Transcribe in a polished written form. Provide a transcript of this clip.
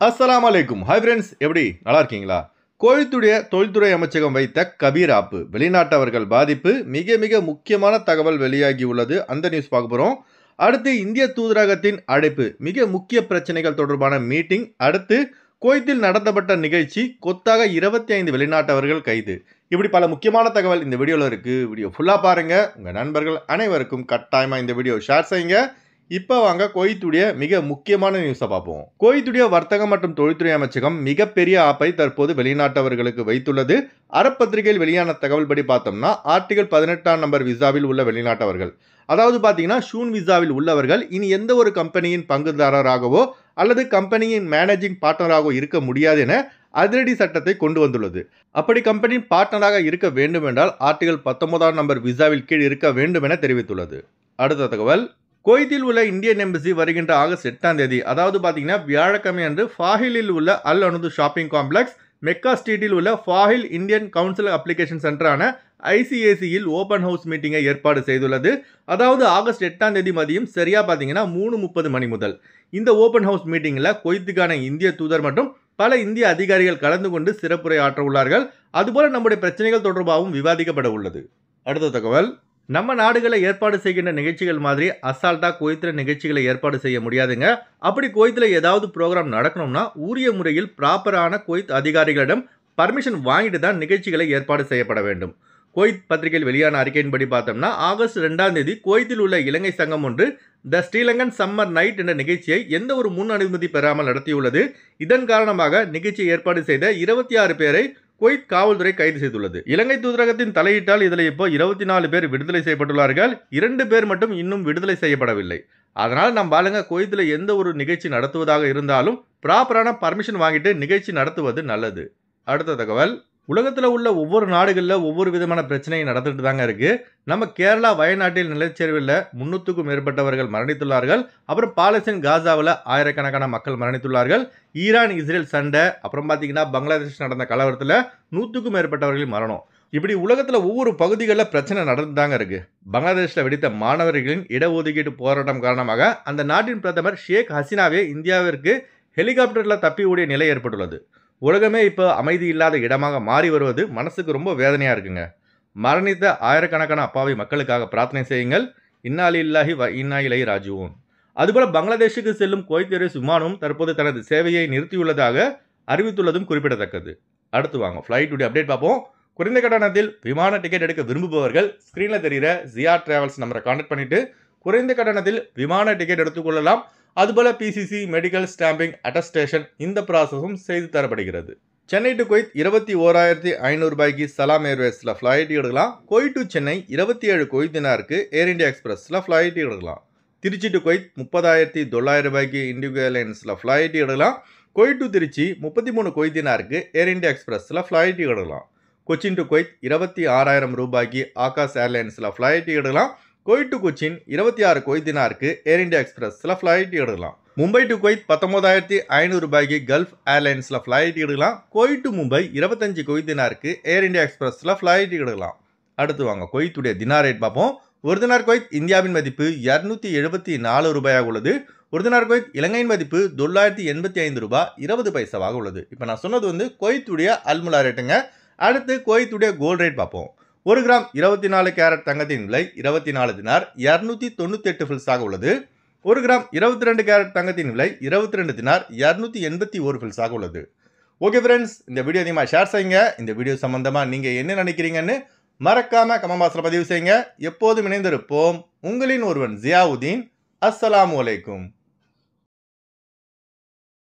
அஸ்ஸலாமு அலைக்கும். Hi friends, எப்படி நல்லா இருக்கீங்களா? கோயத்துடைய தொழில்துறை அமைச்சகம் வைத்த கபீர் ஆப்பு வெளிநாட்டவர்கள் பாதிப்பு மிக மிக முக்கியமான தகவல் வெளியாகி உள்ளது. அந்த நியூஸ் பார்க்க போகிறோம். அடுத்து இந்திய தூதரகத்தின் அழைப்பு, மிக முக்கிய பிரச்சனைகள் தொடர்பான மீட்டிங். அடுத்து குவைத்தில் நடத்தப்பட்ட நிகழ்ச்சி, கொத்தாக 25 வெளிநாட்டவர்கள் கைது. இப்படி பல முக்கியமான தகவல் இந்த வீடியோவில் இருக்குது. வீடியோ ஃபுல்லாக பாருங்கள். உங்கள் நண்பர்கள் அனைவருக்கும் கட்டாயமாக இந்த வீடியோ ஷேர் செய்யுங்க. இப்போ வாங்க குவைத்துடைய மிக முக்கியமான நியூஸை பார்ப்போம். குவைத்துடைய வர்த்தகம் மற்றும் தொழில்துறை அமைச்சகம் மிகப்பெரிய ஆப்பை தற்போது வெளிநாட்டவர்களுக்கு வைத்துள்ளது. அறப்பத்திரிகையில் வெளியான தகவல் படி பார்த்தோம்னா, ஆர்டிகல் 18ஆம் நம்பர் விசாவில் உள்ள வெளிநாட்டவர்கள், அதாவது பார்த்தீங்கன்னா ஷூன் விசாவில் உள்ளவர்கள் இனி எந்த ஒரு கம்பெனியின் பங்குதாரராகவோ அல்லது கம்பெனியின் மேனேஜிங் பார்ட்னராகவோ இருக்க முடியாது என அதிரடி சட்டத்தை கொண்டு வந்துள்ளது. அப்படி கம்பெனியின் பார்ட்னராக இருக்க வேண்டும் என்றால் ஆர்டிகல் 19ஆம் நம்பர் விசாவில் கீழ் இருக்க வேண்டும் என தெரிவித்துள்ளது. அடுத்த தகவல், குவைத்தில் உள்ள இந்தியன் எம்பசி வருகின்ற ஆகஸ்ட் 8ஆம் தேதி, அதாவது பார்த்தீங்கன்னா வியாழக்கிழமை அன்று ஃபாஹிலில் உள்ள Al Anudu shopping complex, Mecca ஸ்ட்ரீட்டில் உள்ள ஃபாஹில் இந்தியன் கவுன்சில் அப்ளிகேஷன் சென்டரான ஐசிஏசியில் ஓப்பன் ஹவுஸ் மீட்டிங்கை ஏற்பாடு செய்துள்ளது. அதாவது ஆகஸ்ட் 8ஆம் தேதி மதியம் சரியாக பார்த்தீங்கன்னா 3:30 மணி முதல் இந்த ஓப்பன் ஹவுஸ் மீட்டிங்கில் குவைத்துக்கான இந்திய தூதர் மற்றும் பல இந்திய அதிகாரிகள் கலந்து கொண்டு சிறப்புரை ஆற்ற உள்ளார்கள். அதுபோல் நம்முடைய பிரச்சனைகள் தொடர்பாகவும் விவாதிக்கப்பட உள்ளது. அடுத்த தகவல், நம்ம நாடுகளை ஏற்பாடு செய்கின்ற நிகழ்ச்சிகள் மாதிரி அசால்ட்டாக குவைத்தில் நிகழ்ச்சிகளை ஏற்பாடு செய்ய முடியாதுங்க. அப்படி குவைத்தில் ஏதாவது ப்ரோக்ராம் நடக்கணும்னா உரிய முறையில் ப்ராப்பரான குவைத் அதிகாரிகளிடம் பர்மிஷன் வாங்கிட்டு தான் நிகழ்ச்சிகளை ஏற்பாடு செய்யப்பட வேண்டும். குவைத் பத்திரிகையில் வெளியான அறிக்கையின்படி பார்த்தோம்னா, ஆகஸ்ட் 2ஆம் தேதி குவைத்தில் உள்ள இலங்கை சங்கம் ஒன்று த ஸ்ரீலங்கன் சம்மர் நைட் என்ற நிகழ்ச்சியை எந்த ஒரு முன் அனுமதி பெறாமல் நடத்தியுள்ளது. இதன் காரணமாக நிகழ்ச்சியை ஏற்பாடு செய்த 26 பேரை குவைத் காவல்துறை கைது செய்துள்ளது. இலங்கை தூதரகத்தின் தலையீட்டால் இதில் இப்போ 24 பேர் விடுதலை செய்யப்பட்டுள்ளார்கள். 2 பேர் மட்டும் இன்னும் விடுதலை செய்யப்படவில்லை. அதனால் நம்ம ஆளுங்க குவைத்தில் எந்த ஒரு நிகழ்ச்சி நடத்துவதாக இருந்தாலும் ப்ராப்பரான பர்மிஷன் வாங்கிட்டு நிகழ்ச்சி நடத்துவது நல்லது. அடுத்த தகவல், உலகத்தில் உள்ள ஒவ்வொரு நாடுகளில் ஒவ்வொரு விதமான பிரச்சனை நடந்துட்டு தாங்க இருக்கு. நம்ம கேரளா வயநாட்டில் நிலச்சரிவில் 300க்கும் மேற்பட்டவர்கள் மரணித்துள்ளார்கள். அப்புறம் பாலஸ்தீன் காசாவில் ஆயிரக்கணக்கான மக்கள் மரணித்துள்ளார்கள். ஈரான் இஸ்ரேல் சண்டை, அப்புறம் பார்த்தீங்கன்னா பங்களாதேஷ் நடந்த கலவரத்தில் 100க்கும் மேற்பட்டவர்கள் மரணம். இப்படி உலகத்தில் ஒவ்வொரு பகுதிகளில் பிரச்சனை நடந்து தாங்க இருக்கு. பங்களாதேஷில் வெடித்த மாணவர்களின் இடஒதுக்கீடு போராட்டம் காரணமாக அந்த நாட்டின் பிரதமர் ஷேக் ஹசீனாவே இந்தியாவிற்கு ஹெலிகாப்டரில் தப்பி ஓடிய நிலை ஏற்பட்டுள்ளது. உலகமே இப்போ அமைதி இல்லாத இடமாக மாறி வருவது மனசுக்கு ரொம்ப வேதனையாக இருக்குங்க. மரணித்த ஆயிரக்கணக்கான அப்பாவி மக்களுக்காக பிரார்த்தனை செய்யுங்கள். இன்னா லில்லாஹி வ இன்னா இலைஹி ராஜிஊன். அதுபோல் பங்களாதேஷுக்கு செல்லும் குவைத் ஏர்வேஸ் விமானம் தற்போது தனது சேவையை நிறுத்தியுள்ளதாக அறிவித்துள்ளதும் குறிப்பிடத்தக்கது. அடுத்து வாங்க ஃப்ளைட்டுடைய அப்டேட் பார்ப்போம். குறைந்த கட்டணத்தில் விமான டிக்கெட் எடுக்க விரும்புபவர்கள் ஸ்க்ரீனில் தெரிகிற ஜியா டிராவல்ஸ் நம்பரை கான்டாக்ட் பண்ணிவிட்டு குறைந்த கட்டணத்தில் விமான டிக்கெட் எடுத்துக்கொள்ளலாம். அதுபோல் பிசிசி, மெடிக்கல், ஸ்டாம்பிங், அட்டஸ்டேஷன் இந்த ப்ராசஸும் செய்து தரப்படுகிறது. சென்னை டு குவைத் 21,500 ரூபாய்க்கு சலாம் ஏர்வேஸில் ஃப்ளைட் எடுக்கலாம். குவைத் டு சென்னை 27 குவைத் தினாருக்கு ஏர் இந்தியா எக்ஸ்பிரஸில் ஃப்ளைட் எடுக்கலாம். திருச்சி டு குவைத் 30,900 ரூபாய்க்கு இண்டிகோ ஏர்லைன்ஸில் ஃப்ளைட் எடுக்கலாம். குவைத் டு திருச்சி 33 குவைத் தினாருக்கு ஏர் இந்தியா எக்ஸ்பிரஸில் ஃப்ளைட் எடுக்கலாம். கொச்சின் டு குவைத் 26,000 ரூபாய்க்கு ஆகாஷ் ஏர்லைன்ஸில் ஃப்ளைட் எடுக்கலாம். குவைத் டு கொச்சின் 26 குவைத் தினாருக்கு ஏர் இந்தியா எக்ஸ்பிரஸில் ஃப்ளைட் எடுக்கலாம். மும்பை டு குவைத் 19,500 ரூபாய்க்கு கல்ஃப் ஏர்லைன்ஸில் ஃப்ளைட் எடுக்கலாம். குவைத் டு மும்பை 25 குவைத் தினாருக்கு ஏர் இந்தியா எக்ஸ்பிரஸில் ஃப்ளைட் எடுக்கலாம். அடுத்து வாங்க குவைத்துடைய தினார் ரேட் பார்ப்போம். ஒரு தினார் குவைத் இந்தியாவின் மதிப்பு 274 ரூபாயாக உள்ளது. ஒரு தினார் குவைத் இலங்கையின் மதிப்பு $985 ரூபாய் 20 பைசாவாக உள்ளது. இப்போ நான் சொன்னது வந்து குவைத்துடைய அல்முலா ரேட்டுங்க. அடுத்து குவைத்துடைய கோல்டு ரேட் பார்ப்போம். 1 கிராம் 24 கேரட் தங்கத்தின் விலை 24 தினார் 298 ஃபில்ஸாக உள்ளது. 1 கிராம் 22 கேரட் தங்கத்தின் விலை 22 தினார் 281 ஃபில்ஸாக உள்ளது. ஓகே ஃப்ரெண்ட்ஸ், இந்த வீடியோ அதிகமாக ஷேர் செய்யுங்க. இந்த வீடியோ சம்பந்தமாக நீங்கள் என்ன நினைக்கிறீங்கன்னு மறக்காம கமெண்ட் பாக்ஸில் பதிவு செய்யுங்க. எப்போதும் இணைந்திருப்போம். உங்களின் ஒருவன் ஜியாவுதீன். அஸ்ஸலாமு அலைக்கும்.